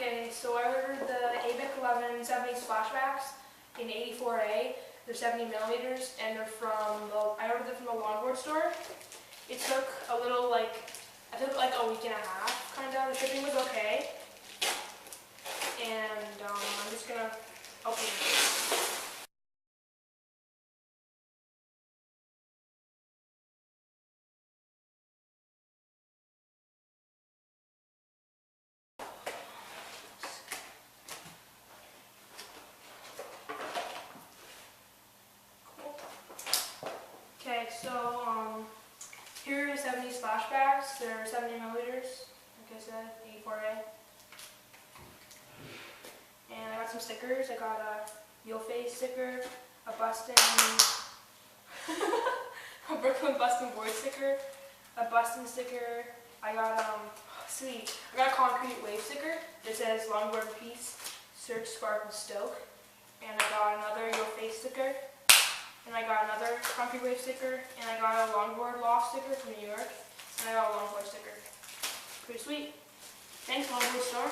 Okay, so I ordered the Abec 70's flashbacks in 84A. They're 70 millimeters, and they're I ordered them from the longboard store. It took a little, I took like a week and a half, kind of. The shipping was okay. And I'm just gonna open it. Okay, so here are 70's flashbacks. They're 70 millimeters, like I said, 84A. And I got some stickers. I got a Yo Face sticker, a Bustin, a Brooklyn Bustin board sticker, a Bustin sticker. I got sweet. I got a concrete wave sticker that says longboard peace, search, spark, and stoke. And I got another Yo Face sticker. And I got another concrete wave sticker, and I got a longboard loft sticker from New York, and I got a longboard sticker. Pretty sweet. Thanks, longboard store.